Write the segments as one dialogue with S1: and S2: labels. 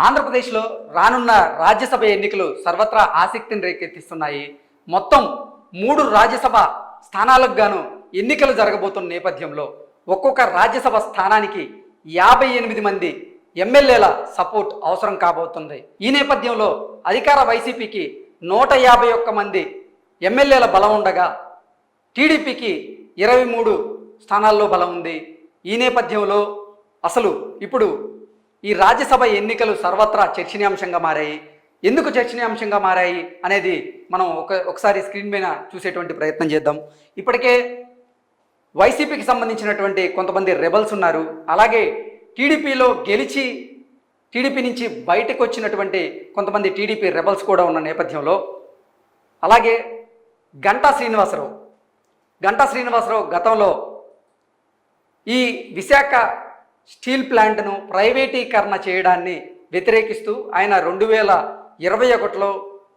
S1: ఆంధ్రప్రదేశ్లో రానున్న రాజ్యసభ ఎన్నికలు సర్వత్రా ఆసక్తిని రేకెత్తిస్తున్నాయి. మొత్తం 3 రాజ్యసభ స్థానాలకు గాను ఎన్నికలు జరగబోతున్న నేపథ్యంలో ఒక్కొక్క రాజ్యసభ స్థానానికి 58 మంది ఎమ్మెల్యేల సపోర్ట్ అవసరం కాబోతుంది. ఈ నేపథ్యంలో అధికార వైసీపీకి 151 మంది ఎమ్మెల్యేల బలం ఉండగా టీడీపీకి 23 స్థానాల్లో బలం ఉంది. ఈ నేపథ్యంలో అసలు ఇప్పుడు ఈ రాజ్యసభ ఎన్నికలు సర్వత్రా చర్చనీయాంశంగా మారాయి. ఎందుకు చర్చనీయాంశంగా మారాయి అనేది మనం ఒకసారి స్క్రీన్ మీద చూసేటువంటి ప్రయత్నం చేద్దాం. ఇప్పటికే వైసీపీకి సంబంధించినటువంటి కొంతమంది రెబల్స్ ఉన్నారు. అలాగే టీడీపీలో గెలిచి టీడీపీ నుంచి బయటకు వచ్చినటువంటి కొంతమంది టీడీపీ రెబల్స్ కూడా ఉన్న నేపథ్యంలో అలాగే గంటా శ్రీనివాసరావు గతంలో ఈ విశాఖ స్టీల్ ప్లాంట్ను ప్రైవేటీకరణ చేయడాన్ని వ్యతిరేకిస్తూ ఆయన 2021లో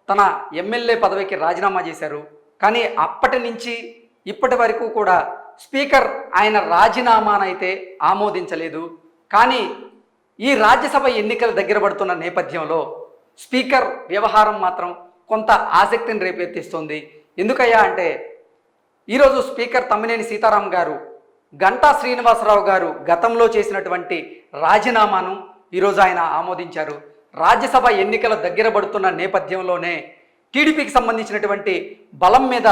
S1: తన ఎమ్మెల్యే పదవికి రాజీనామా చేశారు. కానీ అప్పటి నుంచి ఇప్పటి వరకు కూడా స్పీకర్ ఆయన రాజీనామానైతే ఆమోదించలేదు. కానీ ఈ రాజ్యసభ ఎన్నికలు దగ్గర పడుతున్న నేపథ్యంలో స్పీకర్ వ్యవహారం మాత్రం కొంత ఆసక్తిని రేపెత్తిస్తుంది. ఎందుకయ్యా అంటే ఈరోజు స్పీకర్ తమ్మినేని సీతారాం గారు గంటా శ్రీనివాసరావు గారు గతంలో చేసినటువంటి రాజీనామాను ఈరోజు ఆయన ఆమోదించారు. రాజ్యసభ ఎన్నికల దగ్గర పడుతున్న నేపథ్యంలోనే టీడీపీకి సంబంధించినటువంటి బలం మీద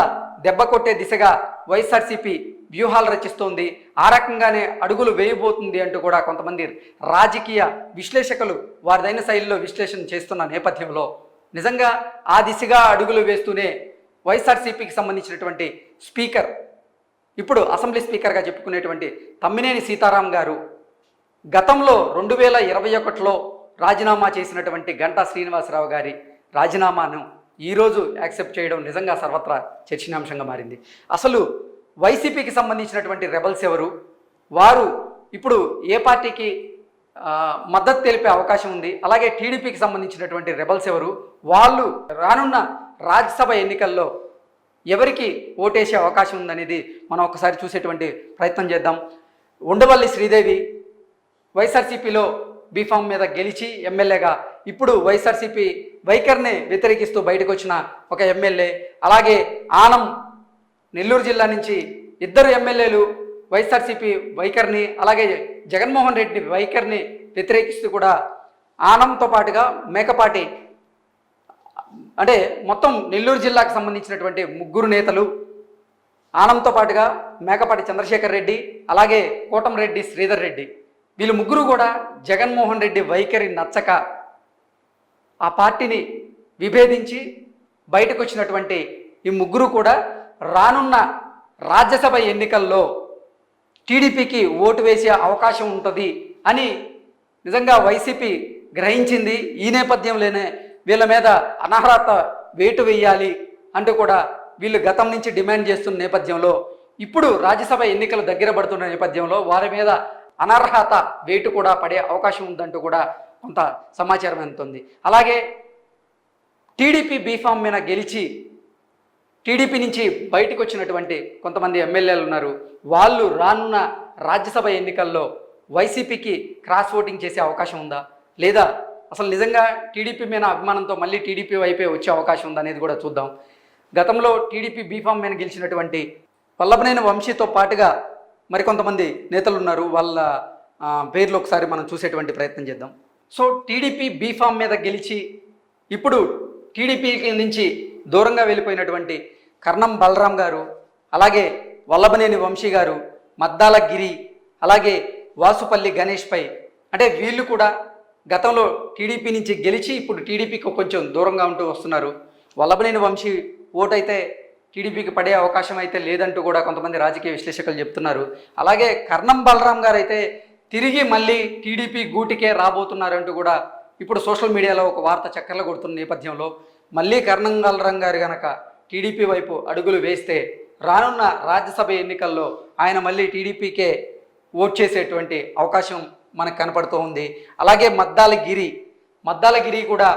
S1: దెబ్బ కొట్టే దిశగా వైఎస్ఆర్సీపీ వ్యూహాలు రచిస్తోంది. ఆ రకంగానే అడుగులు వేయబోతుంది అంటూ కూడా కొంతమంది రాజకీయ విశ్లేషకులు వారిదైన శైలిలో విశ్లేషణ చేస్తున్న నేపథ్యంలో నిజంగా ఆ దిశగా అడుగులు వేస్తూనే వైఎస్ఆర్సీపీకి సంబంధించినటువంటి స్పీకర్, ఇప్పుడు అసెంబ్లీ స్పీకర్గా చెప్పుకునేటువంటి తమ్మినేని సీతారాం గారు గతంలో 2021లో రాజీనామా చేసినటువంటి గంటా శ్రీనివాసరావు గారి రాజీనామాను ఈరోజు యాక్సెప్ట్ చేయడం నిజంగా సర్వత్రా చర్చనీయాంశంగా మారింది. అసలు వైసీపీకి సంబంధించినటువంటి రెబల్స్ ఎవరు, వారు ఇప్పుడు ఏ పార్టీకి మద్దతు తెలిపే అవకాశం ఉంది, అలాగే టీడీపీకి సంబంధించినటువంటి రెబల్స్ ఎవరు, వాళ్ళు రానున్న రాజ్యసభ ఎన్నికల్లో ఎవరికి ఓటేసే అవకాశం ఉందనేది మనం ఒకసారి చూసేటువంటి ప్రయత్నం చేద్దాం. ఉండవల్లి శ్రీదేవి వైఎస్ఆర్సీపీలో బీఫామ్ మీద గెలిచి ఎమ్మెల్యేగా ఇప్పుడు వైఎస్ఆర్సీపీ వైఖరిని వ్యతిరేకిస్తూ బయటకు వచ్చిన ఒక ఎమ్మెల్యే. అలాగే ఆనం నెల్లూరు జిల్లా నుంచి 2 ఎమ్మెల్యేలు వైఎస్ఆర్సీపీ వైఖరిని అలాగే జగన్మోహన్ రెడ్డి వైఖరిని వ్యతిరేకిస్తూ కూడా ఆనంతో పాటుగా మేకపాటి, అంటే మొత్తం నెల్లూరు జిల్లాకు సంబంధించినటువంటి 3 నేతలు, ఆనంతో పాటుగా మేకపాటి చంద్రశేఖర్ రెడ్డి అలాగే కోటంరెడ్డి శ్రీధర్ రెడ్డి, వీళ్ళు 3 కూడా జగన్మోహన్ రెడ్డి వైఖరి నచ్చక ఆ పార్టీని విభేదించి బయటకు వచ్చినటువంటి ఈ 3 కూడా రానున్న రాజ్యసభ ఎన్నికల్లో టీడీపీకి ఓటు వేసే అవకాశం ఉంటుంది అని నిజంగా వైసీపీ గ్రహించింది. ఈ నేపథ్యంలోనే వీళ్ళ మీద అనర్హత వేటు వేయాలి అంటూ కూడా వీళ్ళు గతం నుంచి డిమాండ్ చేస్తున్న నేపథ్యంలో ఇప్పుడు రాజ్యసభ ఎన్నికలు దగ్గర పడుతున్న నేపథ్యంలో వారి మీద అనర్హత వేటు కూడా పడే అవకాశం ఉందంటూ కూడా కొంత సమాచారం అందుతుంది. అలాగే టీడీపీ బీఫామ్ మీద గెలిచి టీడీపీ నుంచి బయటకు వచ్చినటువంటి కొంతమంది ఎమ్మెల్యేలు ఉన్నారు. వాళ్ళు రానున్న రాజ్యసభ ఎన్నికల్లో వైసీపీకి క్రాస్ ఓటింగ్ చేసే అవకాశం ఉందా, లేదా అసలు నిజంగా టీడీపీ మీద అభిమానంతో మళ్ళీ టీడీపీ వైపే వచ్చే అవకాశం ఉందా అనేది కూడా చూద్దాం. గతంలో టీడీపీ బీఫామ్ మీద గెలిచినటువంటి వల్లభనేని వంశీతో పాటుగా మరికొంతమంది నేతలు ఉన్నారు. వాళ్ళ పేర్లు ఒకసారి మనం చూసేటువంటి ప్రయత్నం చేద్దాం. సో టీడీపీ బీఫామ్ మీద గెలిచి ఇప్పుడు టీడీపీ నుంచి దూరంగా వెళ్ళిపోయినటువంటి కర్ణం బలరాం గారు, అలాగే వల్లభనేని వంశీ గారు, మద్దాల గిరి, అలాగే వాసుపల్లి గణేష్ పై, అంటే వీళ్ళు కూడా గతంలో టీడీపీ నుంచి గెలిచి ఇప్పుడు టీడీపీకి కొంచెం దూరంగా ఉంటూ వస్తున్నారు. వల్లభనేని వంశీ ఓటు అయితే టీడీపీకి పడే అవకాశం అయితే లేదంటూ కూడా కొంతమంది రాజకీయ విశ్లేషకులు చెప్తున్నారు. అలాగే కర్ణం బలరాం గారు అయితే తిరిగి మళ్ళీ టీడీపీ గూటికే రాబోతున్నారంటూ కూడా ఇప్పుడు సోషల్ మీడియాలో ఒక వార్త చక్కర్లు కొడుతున్న నేపథ్యంలో మళ్ళీ కర్ణం బలరాం గారు కనుక టీడీపీ వైపు అడుగులు వేస్తే రానున్న రాజ్యసభ ఎన్నికల్లో ఆయన మళ్ళీ టీడీపీకే ఓట్ చేసేటువంటి అవకాశం మనకు కనపడుతూ ఉంది. అలాగే మద్దాల గిరి కూడా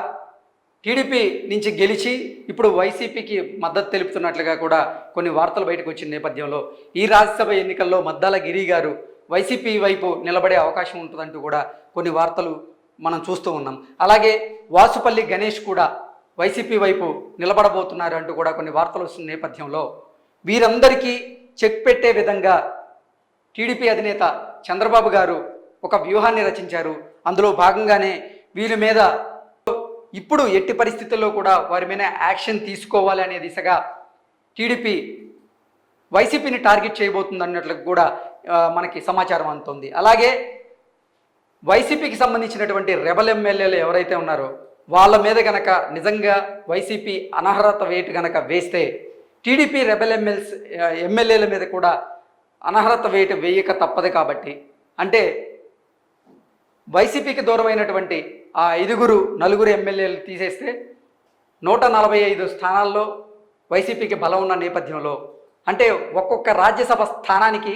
S1: టీడీపీ నుంచి గెలిచి ఇప్పుడు వైసీపీకి మద్దతు తెలుపుతున్నట్లుగా కూడా కొన్ని వార్తలు బయటకు వచ్చిన నేపథ్యంలో ఈ రాజ్యసభ ఎన్నికల్లో మద్దాల గిరి గారు వైసీపీ వైపు నిలబడే అవకాశం ఉంటుందంటూ కూడా కొన్ని వార్తలు మనం చూస్తూ ఉన్నాం. అలాగే వాసుపల్లి గణేష్ కూడా వైసీపీ వైపు నిలబడబోతున్నారు అంటూ కూడా కొన్ని వార్తలు వస్తున్న నేపథ్యంలో వీరందరికీ చెక్ పెట్టే విధంగా టీడీపీ అధినేత చంద్రబాబు గారు ఒక వ్యూహాన్ని రచించారు. అందులో భాగంగానే వీరి మీద ఇప్పుడు ఎట్టి పరిస్థితుల్లో కూడా వారి మీద యాక్షన్ తీసుకోవాలి అనే దిశగా టీడీపీ వైసీపీని టార్గెట్ చేయబోతుంది అన్నట్లు కూడా మనకి సమాచారం అందుతుంది. అలాగే వైసీపీకి సంబంధించినటువంటి రెబల్ ఎమ్మెల్యేలు ఎవరైతే ఉన్నారో వాళ్ళ మీద గనక నిజంగా వైసీపీ అనర్హత వేటు గనక వేస్తే టీడీపీ రెబల్ ఎమ్మెల్యేల మీద కూడా అనర్హత వేటు వేయక తప్పదు. కాబట్టి అంటే వైసీపీకి దూరమైనటువంటి ఆ 4 ఎమ్మెల్యేలు తీసేస్తే 145 స్థానాల్లో వైసీపీకి బలం ఉన్న నేపథ్యంలో అంటే ఒక్కొక్క రాజ్యసభ స్థానానికి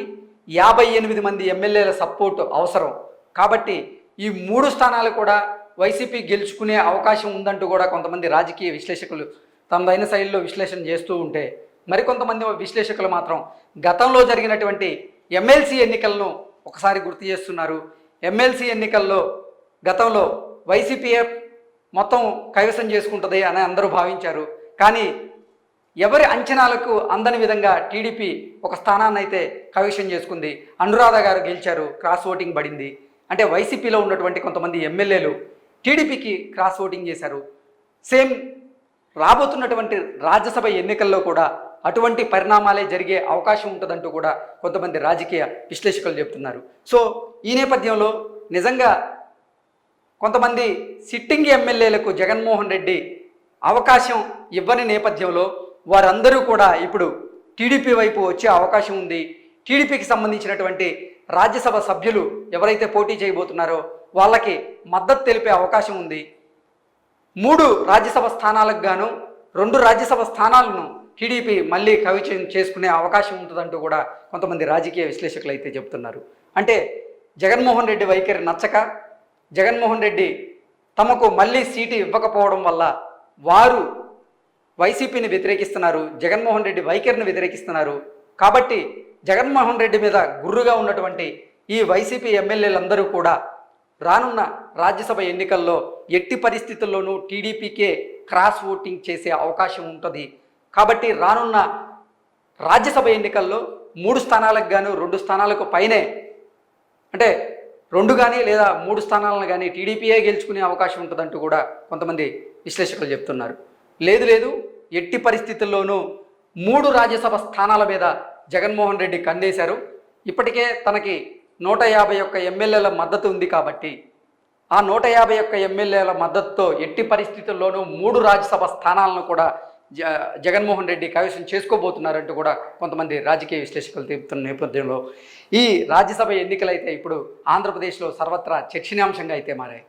S1: 58 మంది ఎమ్మెల్యేల సపోర్టు అవసరం. కాబట్టి ఈ 3 స్థానాలు కూడా వైసీపీ గెలుచుకునే అవకాశం ఉందంటూ కూడా కొంతమంది రాజకీయ విశ్లేషకులు తమదైన శైలిలో విశ్లేషణ చేస్తూ ఉంటే, మరికొంతమంది విశ్లేషకులు మాత్రం గతంలో జరిగినటువంటి ఎమ్మెల్సీ ఎన్నికలను ఒకసారి గుర్తు చేస్తున్నారు. ఎమ్మెల్సీ ఎన్నికల్లో గతంలో వైసీపీఏ మొత్తం కైవసం చేసుకుంటుంది అని అందరూ భావించారు. కానీ ఎవరి అంచనాలకు అందని విధంగా టీడీపీ ఒక స్థానాన్ని అయితే కైవసం చేసుకుంది. అనురాధ గారు గెలిచారు, క్రాస్ ఓటింగ్ పడింది. అంటే వైసీపీలో ఉన్నటువంటి కొంతమంది ఎమ్మెల్యేలు టీడీపీకి క్రాస్ ఓటింగ్ చేశారు. సేమ్ రాబోతున్నటువంటి రాజ్యసభ ఎన్నికల్లో కూడా అటువంటి పరిణామాలే జరిగే అవకాశం ఉంటుందంటూ కూడా కొంతమంది రాజకీయ విశ్లేషకులు చెప్తున్నారు. సో ఈ నేపథ్యంలో నిజంగా కొంతమంది సిట్టింగ్ ఎమ్మెల్యేలకు జగన్మోహన్ రెడ్డి అవకాశం ఇవ్వని నేపథ్యంలో వారందరూ కూడా ఇప్పుడు టీడీపీ వైపు వచ్చే అవకాశం ఉంది. టీడీపీకి సంబంధించినటువంటి రాజ్యసభ సభ్యులు ఎవరైతే పోటీ చేయబోతున్నారో వాళ్ళకి మద్దతు తెలిపే అవకాశం ఉంది. 3 రాజ్యసభ స్థానాలకు గాను 2 రాజ్యసభ స్థానాలను టీడీపీ మళ్ళీ కవిచయం చేసుకునే అవకాశం ఉంటుందంటూ కూడా కొంతమంది రాజకీయ విశ్లేషకులు అయితే చెబుతున్నారు. అంటే జగన్మోహన్ రెడ్డి వైఖరి నచ్చక, జగన్మోహన్ రెడ్డి తమకు మళ్ళీ సీటు ఇవ్వకపోవడం వల్ల వారు వైసీపీని వ్యతిరేకిస్తున్నారు, జగన్మోహన్ రెడ్డి వైఖరిని వ్యతిరేకిస్తున్నారు. కాబట్టి జగన్మోహన్ రెడ్డి మీద గుర్రుగా ఉన్నటువంటి ఈ వైసీపీ ఎమ్మెల్యేలందరూ కూడా రానున్న రాజ్యసభ ఎన్నికల్లో ఎట్టి పరిస్థితుల్లోనూ టీడీపీకే క్రాస్ ఓటింగ్ చేసే అవకాశం ఉంటుంది. కాబట్టి రానున్న రాజ్యసభ ఎన్నికల్లో 3 స్థానాలకు గాను 2 స్థానాలకు పైనే అంటే 2 కానీ లేదా 3 స్థానాలను కానీ టీడీపీయే గెలుచుకునే అవకాశం ఉంటుందంటూ కూడా కొంతమంది విశ్లేషకులు చెప్తున్నారు. లేదు ఎట్టి పరిస్థితుల్లోనూ 3 రాజ్యసభ స్థానాల మీద జగన్మోహన్ రెడ్డి కన్నేశారు. ఇప్పటికే తనకి 151 ఎమ్మెల్యేల మద్దతు ఉంది. కాబట్టి ఆ 151 ఎమ్మెల్యేల మద్దతుతో ఎట్టి పరిస్థితుల్లోనూ 3 రాజ్యసభ స్థానాలను కూడా జగన్మోహన్ రెడ్డి కైవసం చేసుకోబోతున్నారంటూ కూడా కొంతమంది రాజకీయ విశ్లేషకులు చెబుతున్న నేపథ్యంలో ఈ రాజ్యసభ ఎన్నికలైతే ఇప్పుడు ఆంధ్రప్రదేశ్లో సర్వత్రా చర్చనీయాంశంగా అయితే మారాయి.